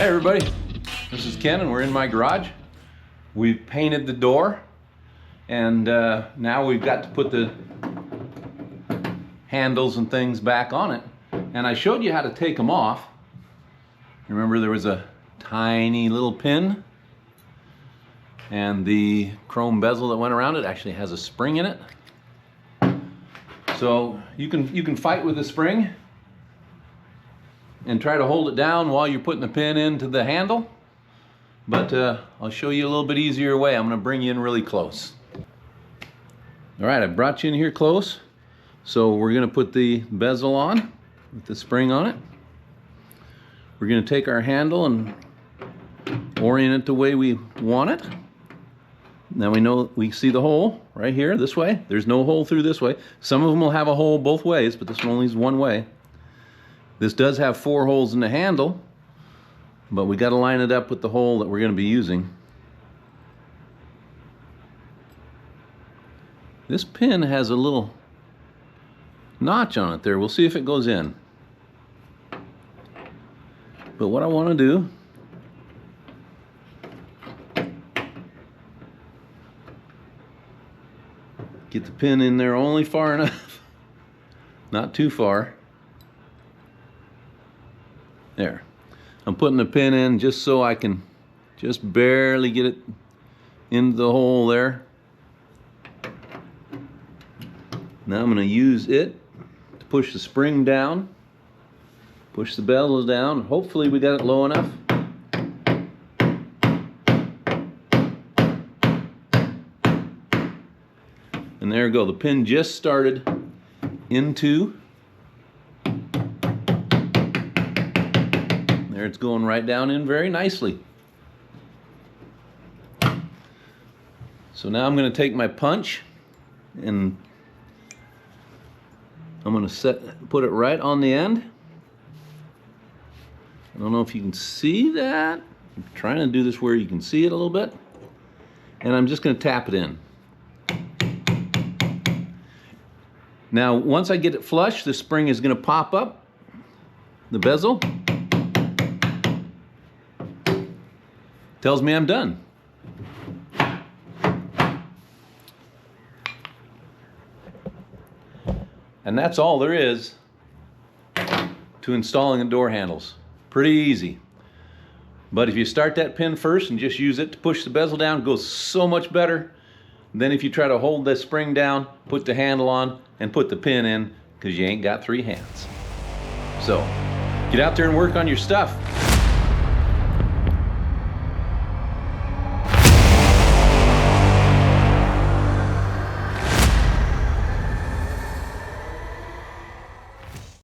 Hey everybody, this is Ken and we're in my garage. We've painted the door and now we've got to put the handles and things back on it. And I showed you how to take them off. Remember there was a tiny little pin and the chrome bezel that went around it actually has a spring in it. So you can fight with the spring and try to hold it down while you're putting the pin into the handle. But I'll show you a little bit easier way. I'm going to bring you in really close. All right, I brought you in here close. So we're going to put the bezel on with the spring on it. We're going to take our handle and orient it the way we want it. Now we see the hole right here this way. There's no hole through this way. Some of them will have a hole both ways, but this one only is one way. This does have 4 holes in the handle, but we got to line it up with the hole that we're going to be using. This pin has a little notch on it there. We'll see if it goes in. But what I want to do get the pin in there only far enough, not too far. There. I'm putting the pin in just so I can just barely get it into the hole there. Now I'm going to use it to push the spring down, push the bezel down. Hopefully we got it low enough. And there we go. The pin just started into. There it's going right down in very nicely. So now I'm going to take my punch and I'm going to put it right on the end. I don't know if you can see that. I'm trying to do this where you can see it a little bit. And I'm just going to tap it in. Now, once I get it flush, the spring is going to pop up the bezel. Tells me I'm done. And that's all there is to installing the door handles. Pretty easy. But if you start that pin first and just use it to push the bezel down, it goes so much better than if you try to hold the spring down, put the handle on, and put the pin in, because you ain't got 3 hands. So, get out there and work on your stuff.